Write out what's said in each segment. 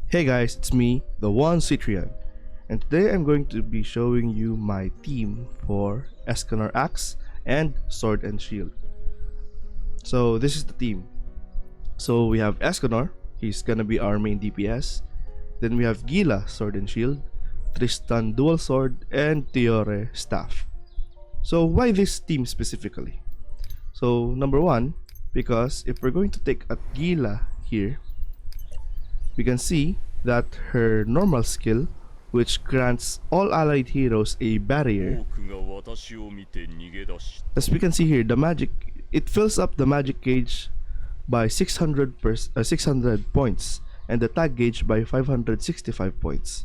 Hey guys, it's me, the one Seatrian, and today I'm going to be showing you my team for Escanor Axe and Sword and Shield. So this is the team. So we have Escanor, he's gonna be our main DPS. Then we have Guila, Sword and Shield, Tristan, Dual Sword, and Tioreh, Staff. So why this team specifically? So number one, because if we're going to take a Guila here, we can see that her normal skill, which grants all allied heroes a barrier, as we can see here, it fills up the magic gauge by 600 points and the tag gauge by 565 points.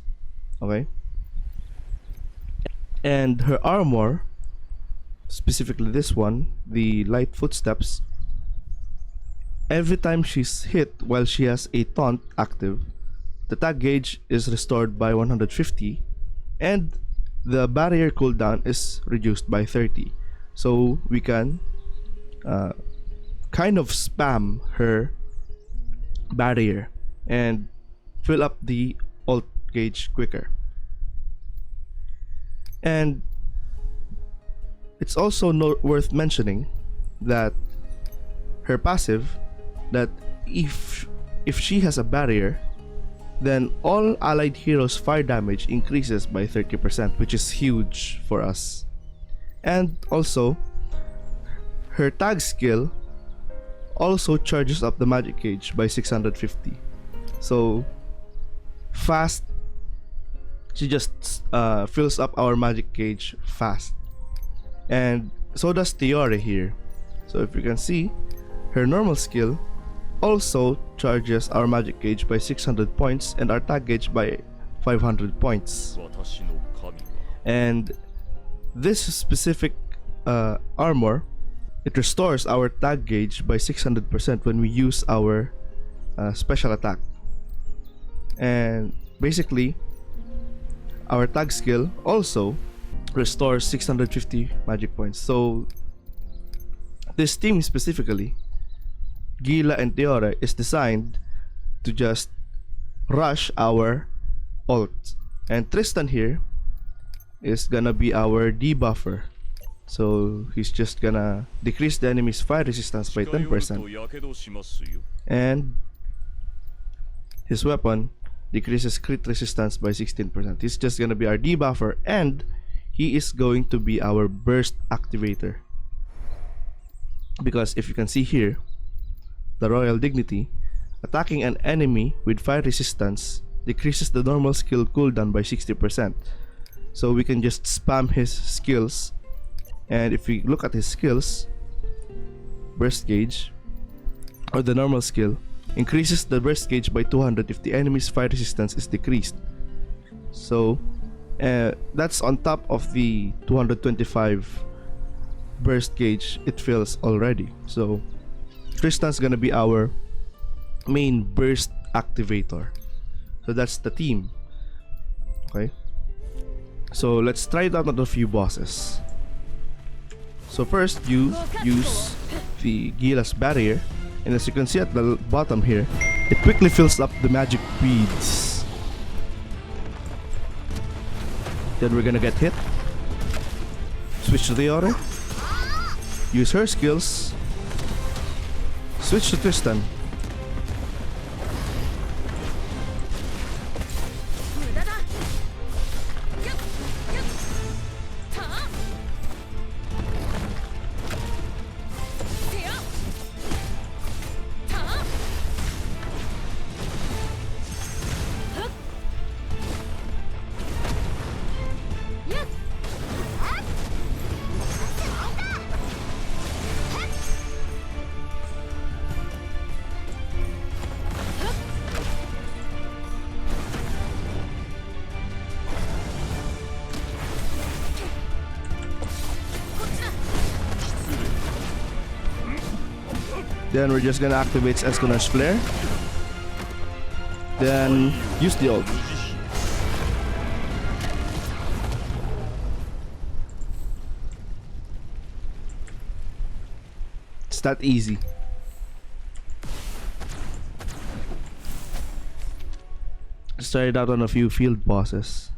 Okay, and her armor, specifically this one, the light footsteps, every time she's hit while she has a taunt active, the tag gauge is restored by 150 and the barrier cooldown is reduced by 30. So we can kind of spam her barrier and fill up the ult gauge quicker. And it's also worth mentioning that her passive, that if she has a barrier, then all allied heroes' fire damage increases by 30%, which is huge for us. And also, her tag skill also charges up the magic gauge by 650. So fast, she just fills up our magic gauge fast. And so does Tioreh here. So if you can see, her normal skill also charges our magic gauge by 600 points and our tag gauge by 500 points. And this specific armor, it restores our tag gauge by 600% when we use our special attack. And basically, our tag skill also restores 650 magic points. So this team specifically, Guila and Tioreh, is designed to just rush our ult. And Tristan here is gonna be our debuffer. So he's just gonna decrease the enemy's fire resistance by 10%. And his weapon decreases crit resistance by 16%. He's just gonna be our debuffer, and he is going to be our burst activator. Because if you can see here, the Royal Dignity, attacking an enemy with fire resistance decreases the normal skill cooldown by 60%. So we can just spam his skills. And if we look at his skills, burst gauge, or the normal skill, increases the burst gauge by 200 if the enemy's fire resistance is decreased. So that's on top of the 225 burst gauge it fills already. So Tristan's gonna be our main burst activator. So that's the team. Okay, so let's try it out on a few bosses. So first, you use the Guila's barrier, and as you can see at the bottom here, it quickly fills up the magic beads. Then we're gonna get hit. Switch to Tioreh. Use her skills. Switch to Tristan. Then we're just gonna activate Escanor's flare. Then use the ult. It's that easy. Let's try it out on a few field bosses.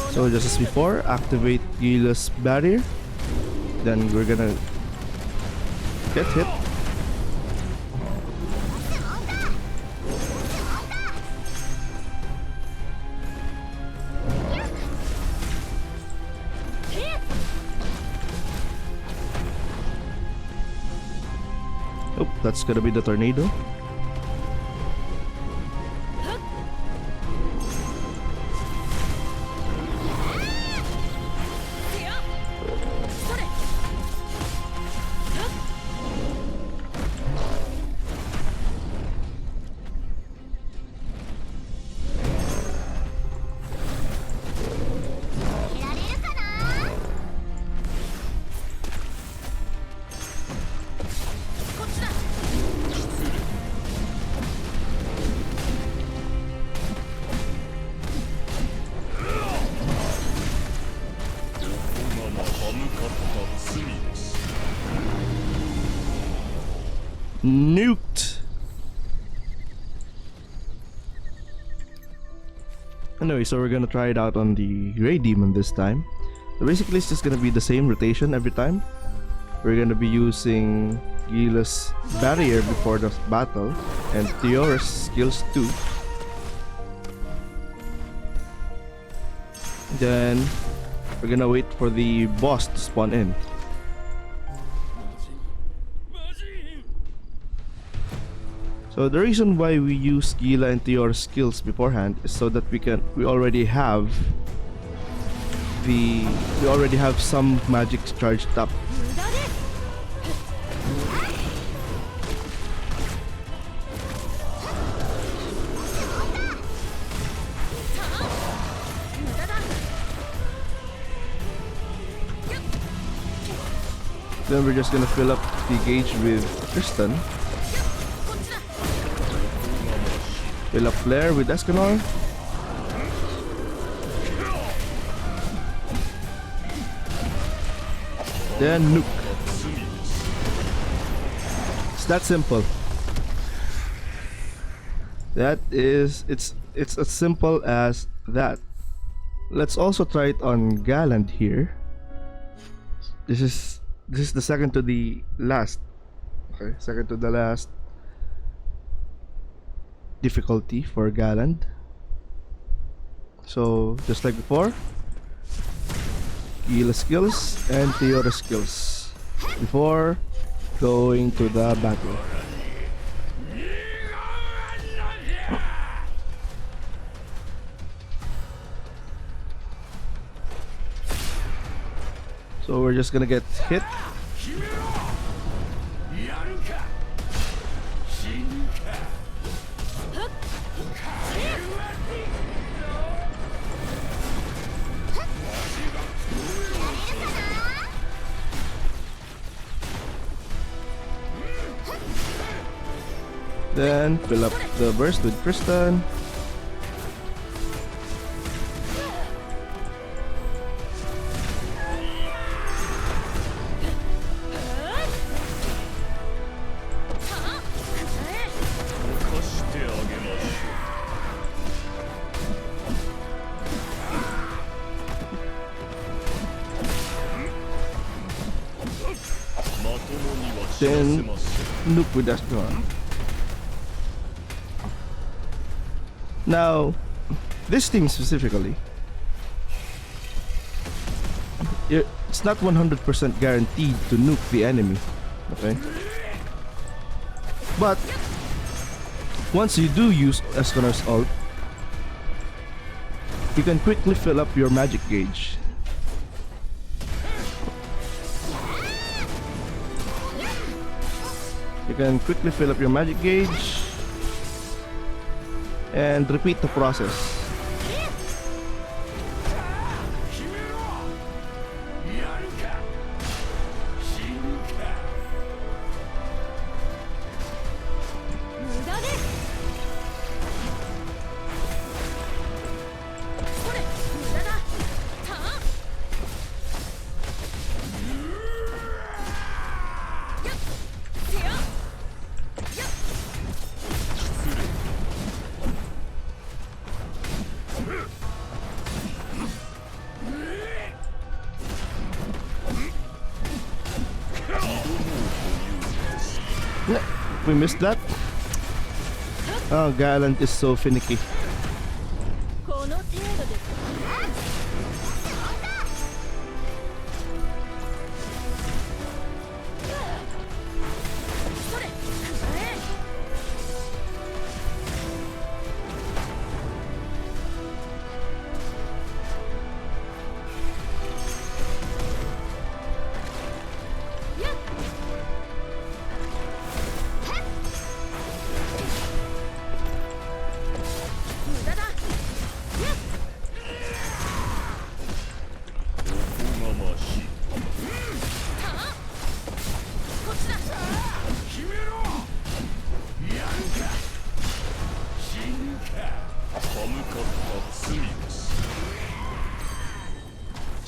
So just as before, activate Gila's barrier. Then we're gonna get hit. Oh, that's gonna be the tornado. Nuked. Anyway, so we're gonna try it out on the Grey Demon this time. So basically it's just gonna be the same rotation every time. We're gonna be using Gila's barrier before the battle and Tioreh's skills too. Then we're gonna wait for the boss to spawn in. So the reason why we use Guila and Tioreh's skills beforehand is so that we already have some magic charged up. Then we're just gonna fill up the gauge with Tristan. Fill up flare with Escanor. Then nuke. It's that simple. It's as simple as that. Let's also try it on Galand here. This is the second to the last. Okay, second to the last difficulty for Galand. So just like before, Gila skills and Tioreh skills before going to the battle. So we're just gonna get hit. Then fill up the burst with Tristan. Then nuke with Escanor. Now, this team specifically, it's not 100% guaranteed to nuke the enemy, okay? But once you do use Escanor's ult, you can quickly fill up your magic gauge. You can quickly fill up your magic gauge and repeat the process. Yeah, we missed that. Oh, Gale is so finicky.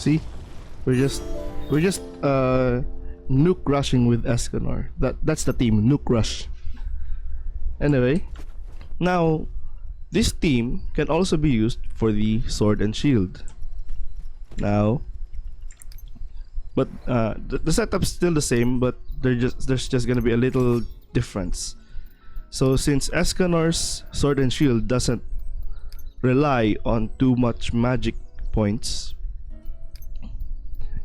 See, we're just nuke rushing with Escanor. That's the team, nuke rush. Anyway, now this team can also be used for the sword and shield. Now, but the setup's still the same, but there's just gonna be a little difference. So since Escanor's sword and shield doesn't rely on too much magic points,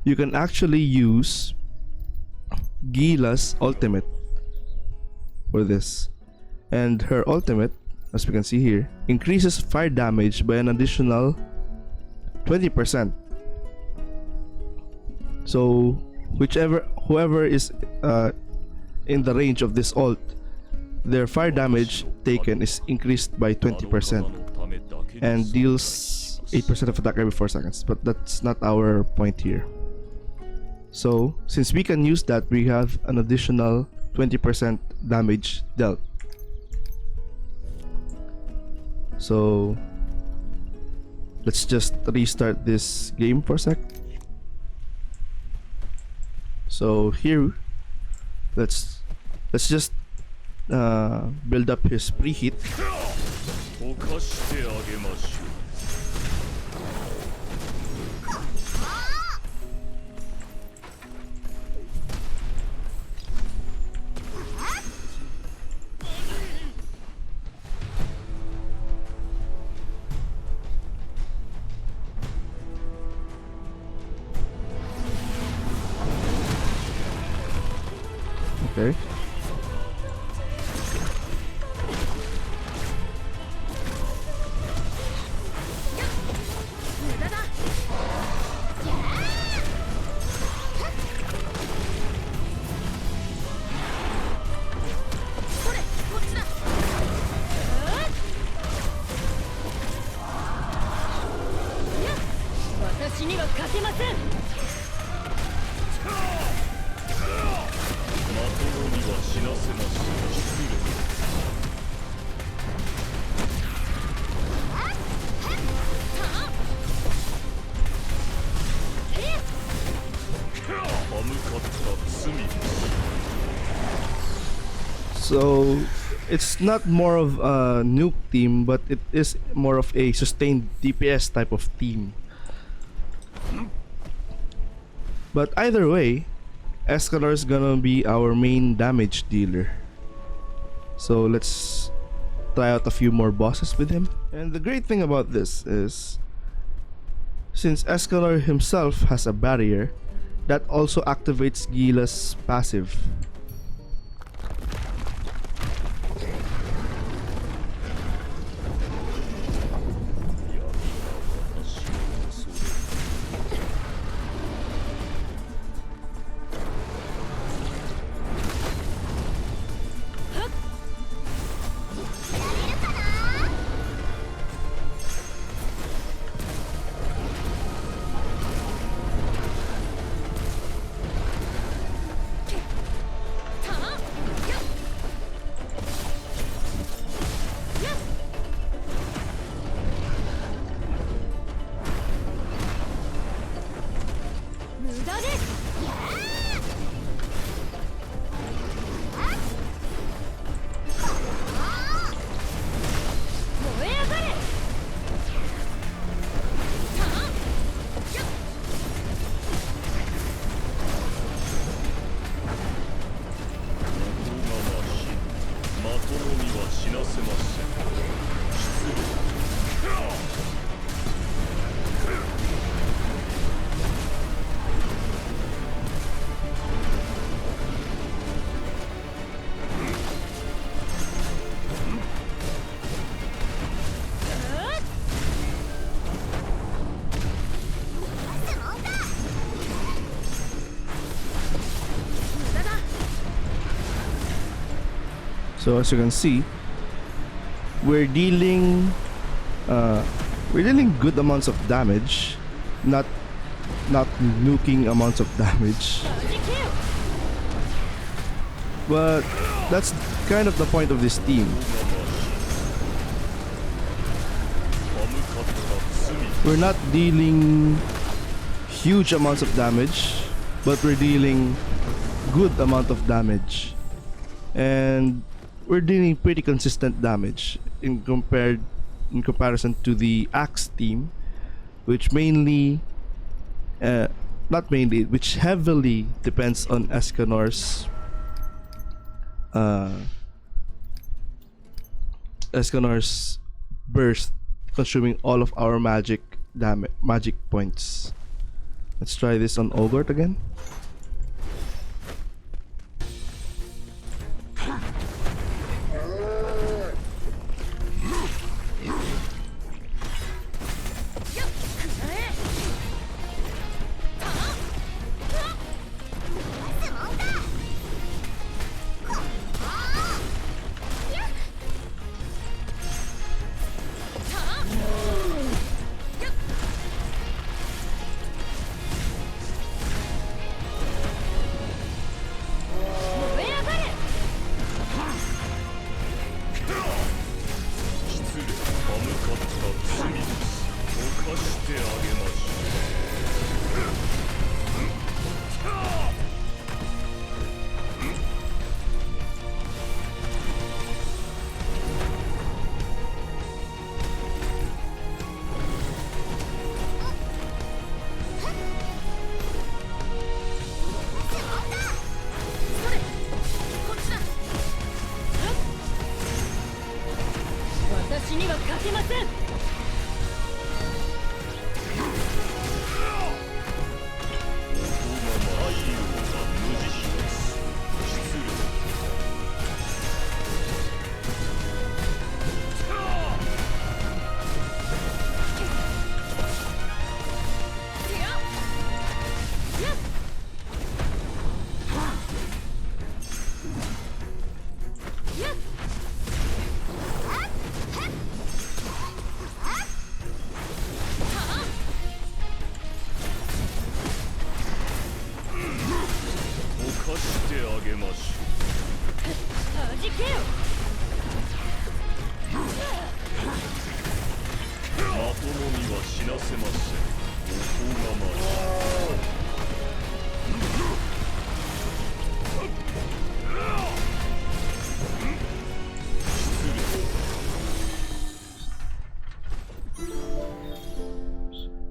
you can actually use Guila's ultimate for this. And her ultimate, as we can see here, increases fire damage by an additional 20%. So whoever is in the range of this ult, their fire damage taken is increased by 20% and deals 8% of attack every 4 seconds. But that's not our point here. So since we can use that, we have an additional 20% damage dealt. So let's just restart this game for a sec. So here, let's just build up his preheat. Okay. So it's not more of a nuke team, but it is more of a sustained DPS type of team. But either way, Escanor is gonna be our main damage dealer. So let's try out a few more bosses with him. And the great thing about this is, since Escanor himself has a barrier, that also activates Gila's passive. So as you can see, we're dealing good amounts of damage, not nuking amounts of damage. But that's kind of the point of this team. We're not dealing huge amounts of damage, but we're dealing good amount of damage, and we're dealing pretty consistent damage in comparison to the Axe team, which which heavily depends on Escanor's burst, consuming all of our magic points. Let's try this on Ogre again.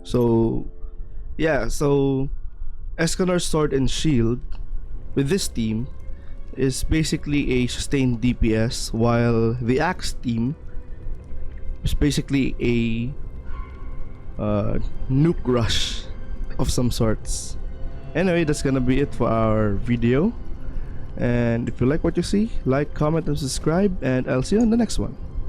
So yeah, so Escanor's Sword and Shield with this team is basically a sustained DPS, while the Axe team is basically a nuke rush of some sorts. Anyway, that's gonna be it for our video, and if you like what you see, like, comment and subscribe, and I'll see you on the next one.